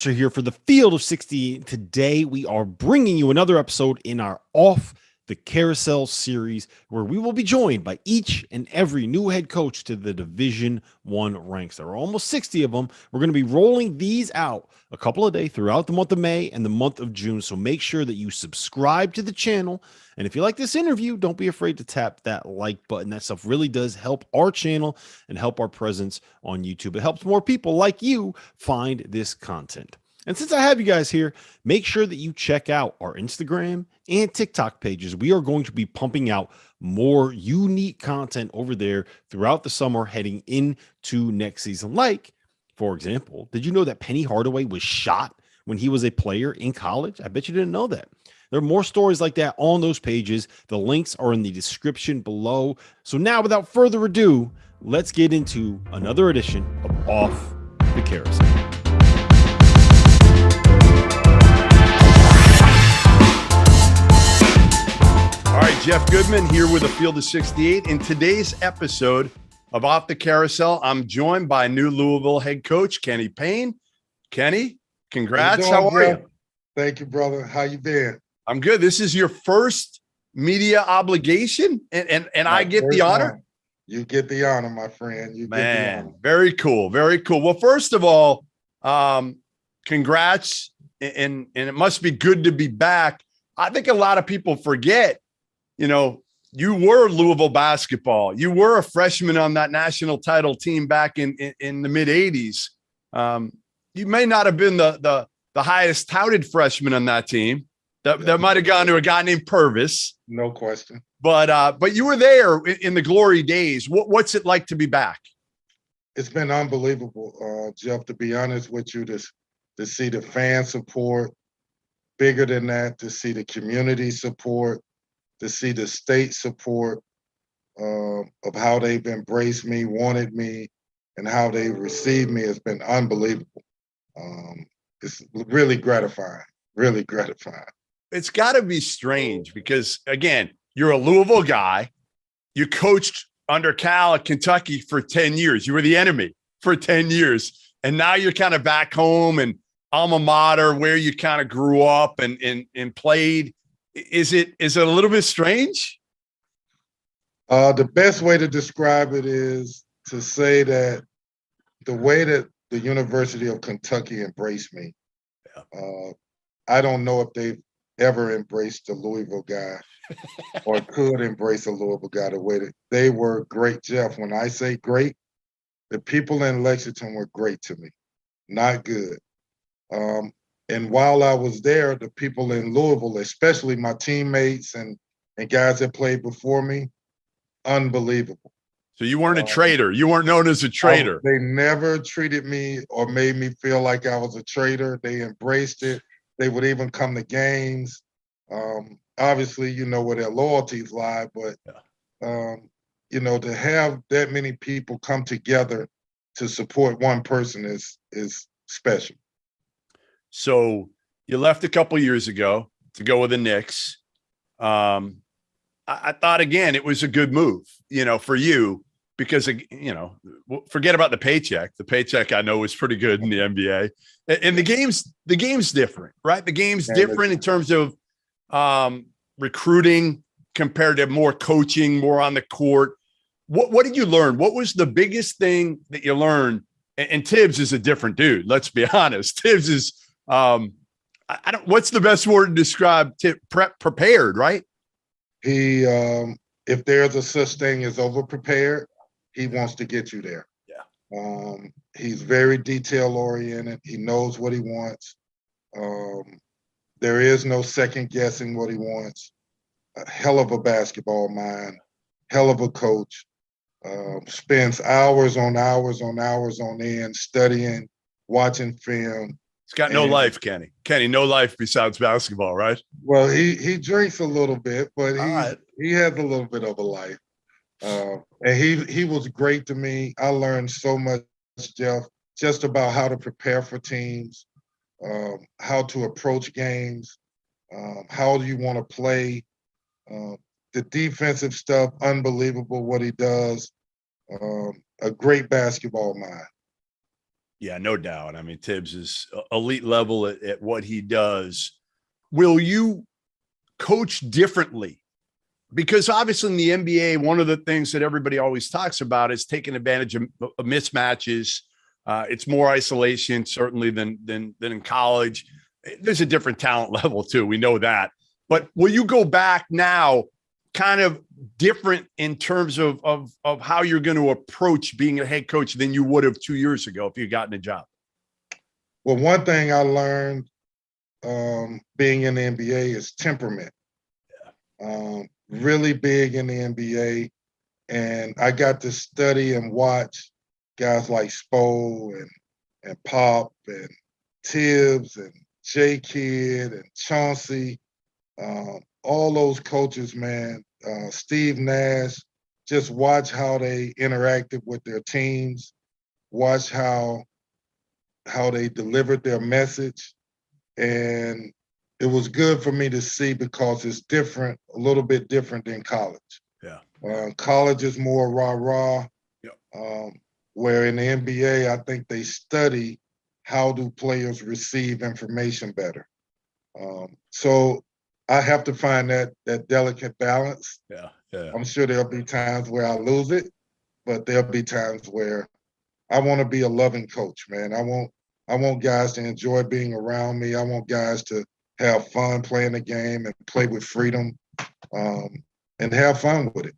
Here for the Field of 60. Today, we are bringing you another episode in our Off the Carousel series, where we will be joined by each and every new head coach to the Division One ranks. There are almost 60 of them. We're going to be rolling these out a couple of days throughout the month of May and the month of June. So make sure that you subscribe to the channel. And if you like this interview, don't be afraid to tap that like button. That stuff really does help our channel and help our presence on YouTube. It helps more people like you find this content. And since I have you guys here, make sure that you check out our Instagram and TikTok pages. We are going to be pumping out more unique content over there throughout the summer heading into next season. Like, for example, did you know that Penny Hardaway was shot when he was a player in college? I bet you didn't know that. There are more stories like that on those pages. The links are in the description below. So now, without further ado, let's get into another edition of Off the Carousel. All right, Jeff Goodman here with a Field of 68. In today's episode of Off the Carousel, I'm joined by new Louisville head coach Kenny Payne. Kenny, congrats. How are you? Thank you, brother. How you been? I'm good. This is your first media obligation, and I get the honor. Time. You get the honor, my friend. You get the honor. Very cool. Very cool. Well, first of all, congrats, and it must be good to be back. I think a lot of people forget, you were Louisville basketball. You were a freshman on that national title team back in the mid 80s. You may not have been the highest touted freshman on that team. That might have gone to a guy named Purvis. No question. But you were there in the glory days. What's it like to be back? It's been unbelievable, Jeff, to be honest with you, to see the fan support. Bigger than that, to see the community support, to see the state support of how they've embraced me, wanted me, and how they received me has been unbelievable. It's really gratifying, really gratifying. It's got to be strange because, again, you're a Louisville guy. You coached under Cal at Kentucky for 10 years. You were the enemy for 10 years. And now you're kind of back home and alma mater where you kind of grew up and played. Is it a little bit strange? The best way to describe it is to say that the way that the University of Kentucky embraced me, I don't know if they've ever embraced a Louisville guy or could embrace a Louisville guy the way that they were great, Jeff. When I say great, the people in Lexington were great to me, not good. And while I was there, the people in Louisville, especially my teammates and guys that played before me, unbelievable. So you weren't a traitor. You weren't known as a traitor. They never treated me or made me feel like I was a traitor. They embraced it. They would even come to games. Obviously, you know where their loyalties lie, but to have that many people come together to support one person is special. So you left a couple years ago to go with the Knicks. I thought, again, it was a good move, for you because, forget about the paycheck. The paycheck I know was pretty good in the NBA. And the game's different, right? The game's different in terms of recruiting compared to more coaching, more on the court. What did you learn? What was the biggest thing that you learned? And Tibbs is a different dude. Let's be honest. Tibbs is what's the best word to describe prepared, right? He if there's a such thing as over-prepared, he wants to get you there. Yeah. He's very detail-oriented. He knows what he wants. There is no second guessing what he wants. A hell of a basketball mind, hell of a coach. Spends hours on hours on hours on end studying, watching film. He's got no life, Kenny. Kenny, no life besides basketball, right? Well, he drinks a little bit, but he has a little bit of a life. And he was great to me. I learned so much, Jeff, just about how to prepare for teams, how to approach games, how do you want to play. The defensive stuff, unbelievable what he does. A great basketball mind. Yeah, no doubt. I mean, Tibbs is elite level at what he does. Will you coach differently? Because obviously in the NBA, one of the things that everybody always talks about is taking advantage of mismatches. It's more isolation, certainly, than in college. There's a different talent level too. We know that. But will you go back now, kind of different in terms of how you're going to approach being a head coach than you would have 2 years ago if you'd gotten a job? Well, one thing I learned being in the NBA is temperament. Really big in the NBA. And I got to study and watch guys like Spo and Pop and Tibbs and J Kidd and Chauncey, all those coaches, man, Steve Nash, just watch how they interacted with their teams, watch how they delivered their message. And it was good for me to see because it's different, a little bit different than college. Yeah. College is more rah-rah, Yep. where in the NBA, I think they study how do players receive information better. So I have to find that delicate balance. Yeah. Yeah. I'm sure there'll be times where I lose it, but there'll be times where I want to be a loving coach, man. I want guys to enjoy being around me. I want guys to have fun playing the game and play with freedom, and have fun with it.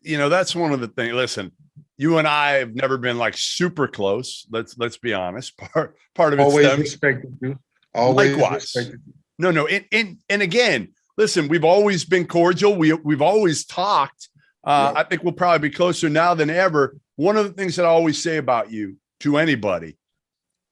You know, that's one of the things. Listen, you and I have never been like super close. Let's be honest. Part of it Always stems. respected you. Always Likewise. respected you. No. And again, listen, we've always been cordial. We've always talked. Yeah. I think we'll probably be closer now than ever. One of the things that I always say about you to anybody,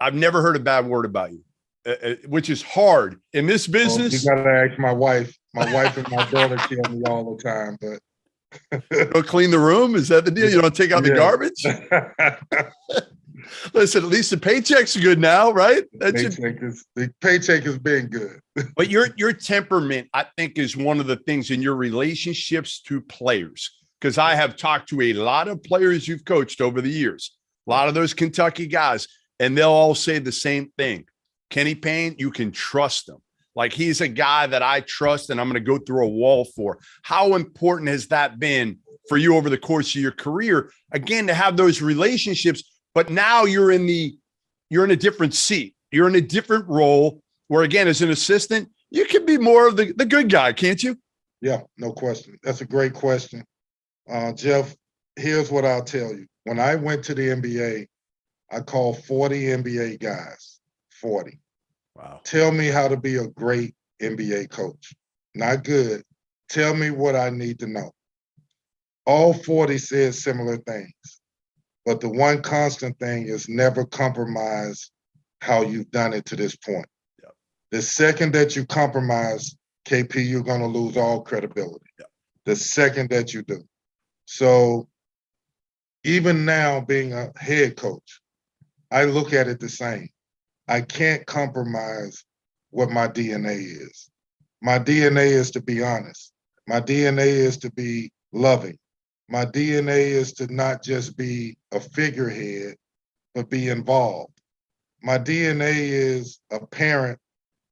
I've never heard a bad word about you, which is hard in this business. You got to ask my wife. My wife and my daughter tell me all the time, but go clean the room. Is that the deal? You don't take out the garbage? Listen, at least the paycheck's good now, right? The paycheck has been good. But your temperament, I think, is one of the things in your relationships to players. Because I have talked to a lot of players you've coached over the years, a lot of those Kentucky guys, and they'll all say the same thing. Kenny Payne, you can trust him. Like, he's a guy that I trust and I'm going to go through a wall for. How important has that been for you over the course of your career? Again, to have those relationships, but now you're in a different seat. You're in a different role where, again, as an assistant, you can be more of the good guy, can't you? Yeah, no question. That's a great question. Jeff, here's what I'll tell you. When I went to the NBA, I called 40 NBA guys, 40. Wow. Tell me how to be a great NBA coach. Not good. Tell me what I need to know. All 40 said similar things. But the one constant thing is never compromise how you've done it to this point. Yep. The second that you compromise, KP, you're going to lose all credibility. Yep. The second that you do. So even now being a head coach, I look at it the same. I can't compromise what my DNA is. My DNA is to be honest. My DNA is to be loving. My DNA is to not just be a figurehead, but be involved. My DNA is a parent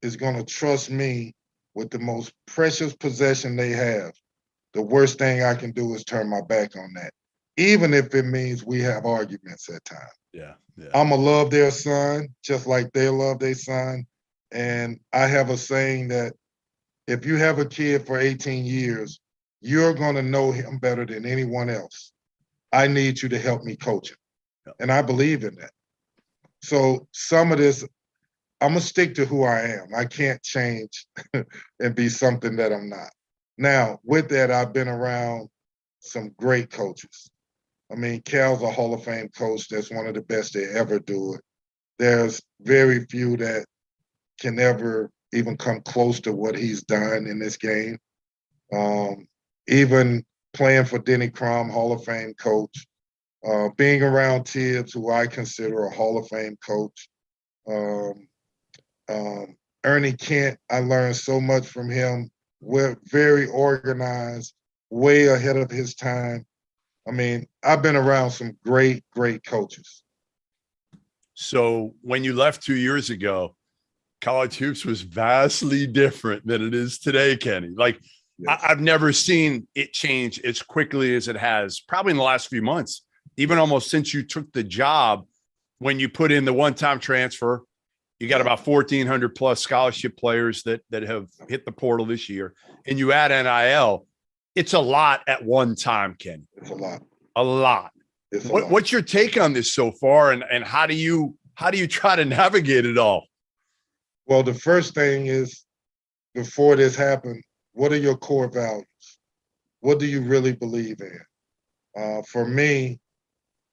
is going to trust me with the most precious possession they have. The worst thing I can do is turn my back on that, even if it means we have arguments at times. Yeah. I'm going to love their son just like they love their son. And I have a saying that if you have a kid for 18 years, you're going to know him better than anyone else. I need you to help me coach him. Yep. And I believe in that. So some of this, I'm going to stick to who I am. I can't change and be something that I'm not. Now, with that, I've been around some great coaches. I mean, Cal's a Hall of Fame coach that's one of the best to ever do it. There's very few that can ever even come close to what he's done in this game. Even playing for Denny Crum, Hall of Fame coach, being around Tibbs, who I consider a Hall of Fame coach. Ernie Kent, I learned so much from him. We're very organized, way ahead of his time. I mean, I've been around some great, great coaches. So when you left 2 years ago, college hoops was vastly different than it is today, Kenny. Like, Yes. I've never seen it change as quickly as it has, probably in the last few months, even almost since you took the job. When you put in the one-time transfer, you got about 1,400 plus scholarship players that have hit the portal this year, and you add NIL. It's a lot at one time, Kenny. It's a lot. A lot. It's a lot. What's your take on this so far, and how do you try to navigate it all? Well, the first thing is, before this happened, what are your core values? What do you really believe in? For me,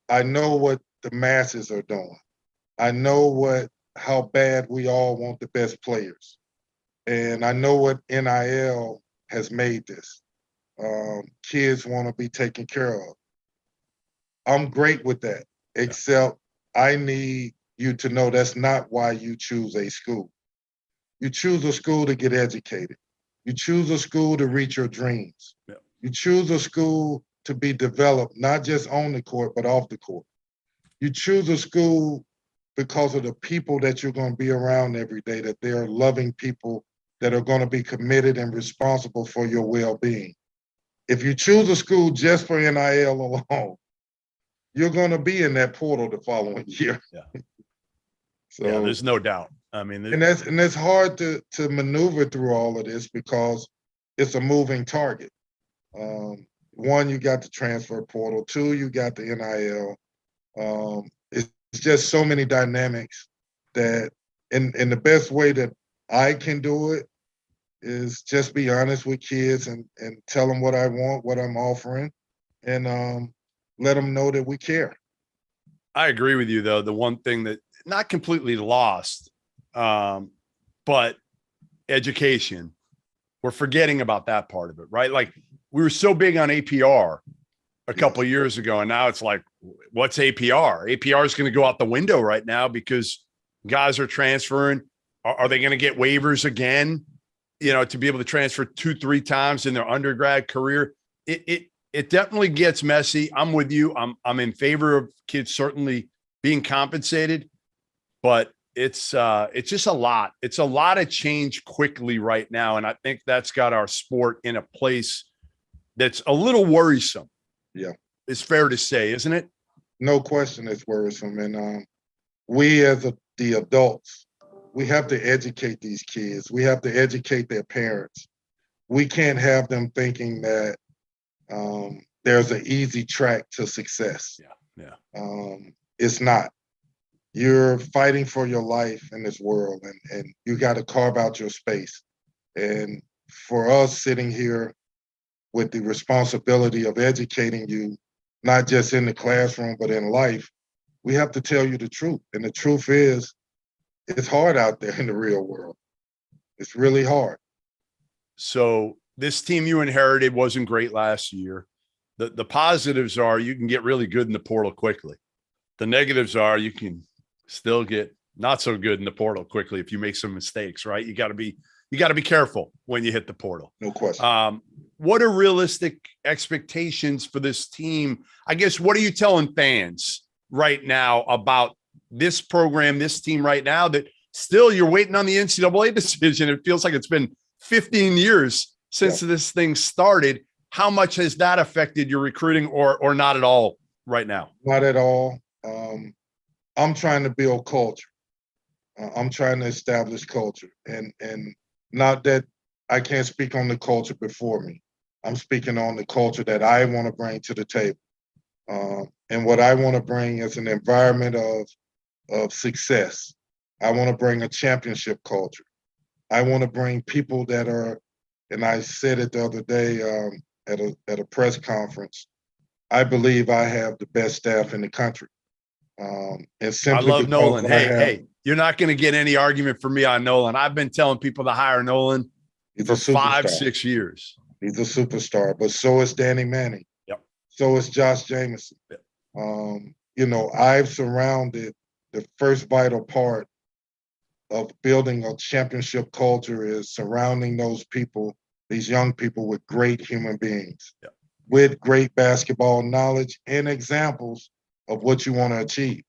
I know what the masses are doing. I know how bad we all want the best players. And I know what NIL has made this. Kids want to be taken care of. I'm great with that, except I need you to know that's not why you choose a school. You choose a school to get educated. You choose a school to reach your dreams. Yeah. You choose a school to be developed, not just on the court, but off the court. You choose a school because of the people that you're going to be around every day, that they're loving people that are going to be committed and responsible for your well-being. If you choose a school just for NIL alone, you're going to be in that portal the following year. Yeah. So, yeah, there's no doubt. I mean, and it's hard to maneuver through all of this because it's a moving target. One, you got the transfer portal. Two, you got the NIL. It's just so many dynamics that, and the best way that I can do it is just be honest with kids and tell them what I want, what I'm offering, and let them know that we care. I agree with you, though. The one thing that not completely lost, but education, we're forgetting about that part of it, right? Like, we were so big on APR a couple of years ago, and now it's like, what's APR? APR is going to go out the window right now because guys are transferring. Are they going to get waivers again, to be able to transfer 2-3 times in their undergrad career? It definitely gets messy. I'm with you. I'm in favor of kids certainly being compensated, but it's just a lot. It's a lot of change quickly right now, and I think that's got our sport in a place that's a little worrisome. Yeah, it's fair to say, isn't it? No question, it's worrisome, and we as the adults, we have to educate these kids. We have to educate their parents. We can't have them thinking that there's an easy track to success. Yeah. It's not. You're fighting for your life in this world, and you got to carve out your space. And for us sitting here with the responsibility of educating you, not just in the classroom, but in life, we have to tell you the truth. And the truth is, it's hard out there in the real world. It's really hard. So this team you inherited wasn't great last year. The positives are you can get really good in the portal quickly. The negatives are you can still get not so good in the portal quickly if you make some mistakes, right? You got to be careful when you hit the portal. No question. What are realistic expectations for this team? I guess, what are you telling fans right now about this program, this team right now, that still you're waiting on the NCAA decision? It feels like it's been 15 years since this thing started. How much has that affected your recruiting or not at all right now? Not at all. I'm trying to build culture. I'm trying to establish culture, and not that I can't speak on the culture before me. I'm speaking on the culture that I want to bring to the table. And what I want to bring is an environment of success. I want to bring a championship culture. I want to bring people that are, and I said it the other day at a press conference, I believe I have the best staff in the country. And simply I love Nolan. Hey, you're not going to get any argument from me on Nolan. I've been telling people to hire Nolan for 5-6 years. He's a superstar, but so is Danny Manning. Yep. So is Josh Jameson. Yep. I've surrounded the first vital part of building a championship culture is surrounding those people, these young people, with great human beings, with great basketball knowledge and examples of what you want to achieve.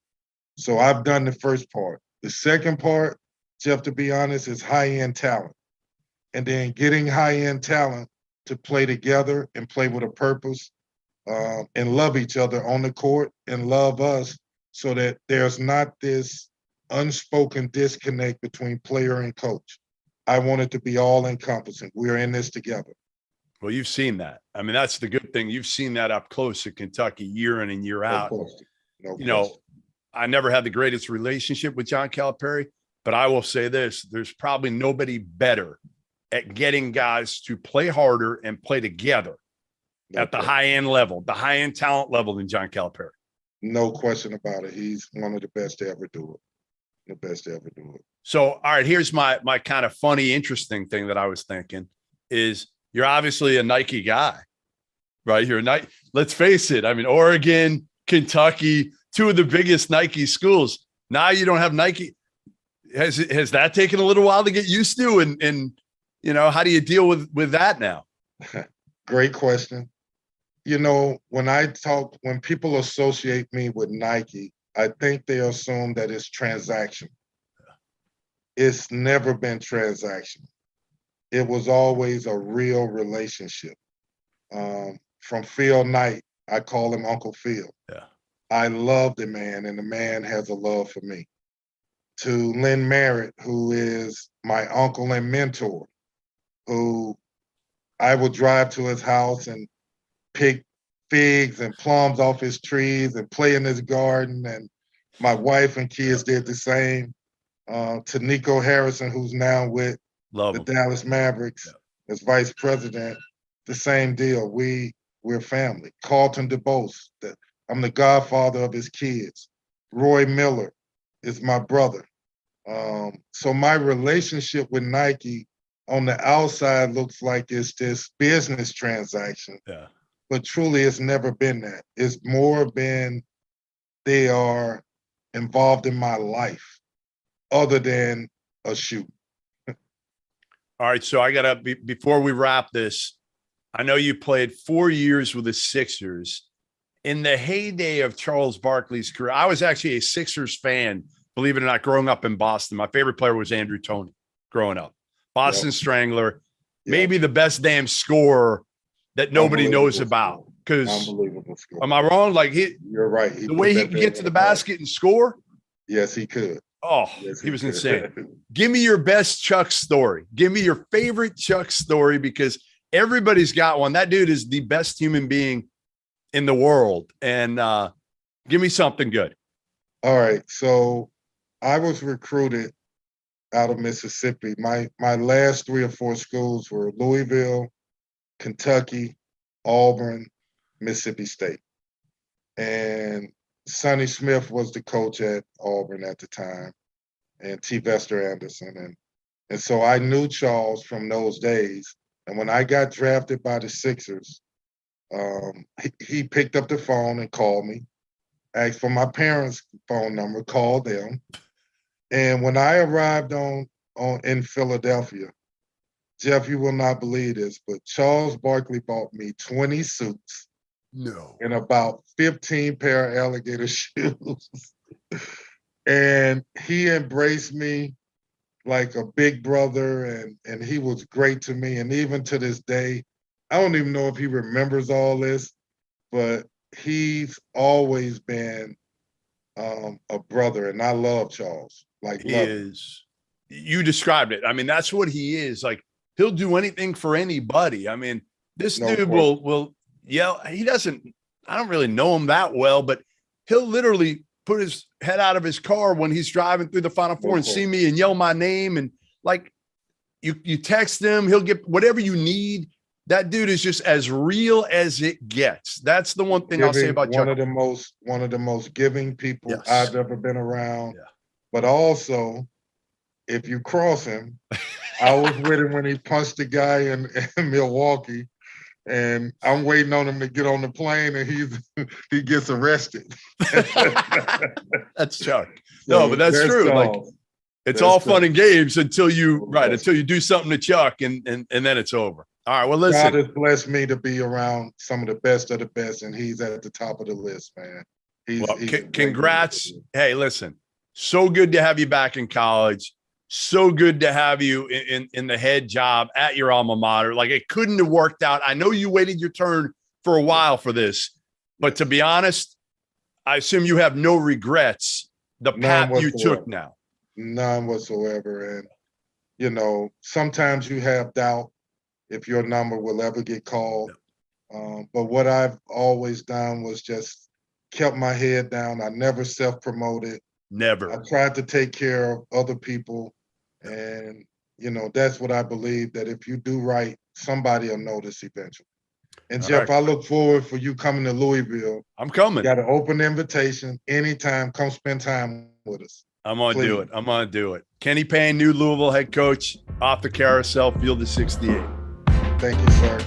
So I've done the first part. The second part, Jeff, to be honest, is high-end talent. And then getting high-end talent to play together and play with a purpose, and love each other on the court and love us, so that there's not this unspoken disconnect between player and coach. I want it to be all encompassing. We're in this together. Well, you've seen that. I mean, that's the good thing. You've seen that up close at Kentucky year in and year out. No you know, I never had the greatest relationship with John Calipari, but I will say this, there's probably nobody better at getting guys to play harder and play together at the high-end level, the high-end talent level than John Calipari. No question about it. He's one of the best to ever do it. The best to ever do it. So, all right, here's my kind of funny, interesting thing that I was thinking is you're obviously a Nike guy, right? You're a Nike. Let's face it. I mean, Oregon, Kentucky, two of the biggest Nike schools. Now you don't have Nike. Has that taken a little while to get used to? And you know, how do you deal with that now? Great question. You know, when people associate me with Nike, I think they assume that it's transactional. It's never been transactional. It was always a real relationship. From Phil Knight, I call him Uncle Phil. Yeah. I love the man, and the man has a love for me. To Lynn Merritt, who is my uncle and mentor, who I would drive to his house and pick figs and plums off his trees and play in his garden. And my wife and kids did the same. To Nico Harrison, who's now with the Dallas Mavericks as vice president, the same deal. We're family. Carlton DeBose, I'm the godfather of his kids. Roy Miller is my brother. So my relationship with Nike on the outside looks like it's this business transaction. Yeah. But truly it's never been that. It's more been they are involved in my life other than a shoe. All right. So I got to, before we wrap this, I know you played 4 years with the Sixers. In the heyday of Charles Barkley's career, I was actually a Sixers fan, believe it or not, growing up in Boston. My favorite player was Andrew Toney growing up. Boston Strangler, maybe the best damn scorer that nobody knows about. Because, am I wrong? Like you're right. The way he could get to the basket and score. Yes, he could. Oh, yes, he was insane. Give me your best Chuck story. Give me your favorite Chuck story, because everybody's got one. That dude is the best human being in the world. And give me something good. All right. So I was recruited out of Mississippi. My last 3 or 4 schools were Louisville, Kentucky, Auburn, Mississippi State. And Sonny Smith was the coach at Auburn at the time, and T. Vester Anderson. And so I knew Charles from those days. And when I got drafted by the Sixers, he picked up the phone and called me, asked for my parents' phone number, called them. And when I arrived in Philadelphia, Jeff, you will not believe this, but Charles Barkley bought me 20 suits. No. And about 15 pair of alligator shoes. And he embraced me like a big brother, and he was great to me. And even to this day, I don't even know if he remembers all this, but he's always been a brother, and I love Charles. Like, he is. You described it. I mean, that's what he is. Like, he'll do anything for anybody. I mean, this dude will yell. He doesn't, I don't really know him that well, but he'll literally put his head out of his car when he's driving through the Final Four and see me and yell my name. And like, you text him, he'll get whatever you need. That dude is just as real as it gets. That's the one thing I'll say about Chuck. One of the most giving people I've ever been around. Yeah. But also, if you cross him, I was with him when he punched the guy in Milwaukee, and I'm waiting on him to get on the plane, and he gets arrested. That's Chuck. No, but that's true. Like, it's all fun and games until you do something to Chuck, and then it's over. All right. Well, listen. God has blessed me to be around some of the best, and he's at the top of the list, man. Congrats. Hey, listen, so good to have you back in college. So good to have you in the head job at your alma mater. Like, it couldn't have worked out. I know you waited your turn for a while for this, but to be honest, I assume you have no regrets. The path you took now. None whatsoever. And, you know, sometimes you have doubt if your number will ever get called. But what I've always done was just kept my head down. I never self-promoted. Never. I tried to take care of other people. And, you know, that's what I believe, that if you do right, somebody will notice eventually. And All Jeff, right. I look forward for you coming to Louisville. I'm coming. Got an open invitation. Anytime, come spend time with us. I'm going to do it. I'm going to do it. Kenny Payne, new Louisville head coach, Off the Carousel, Field of 68. Thank you, sir.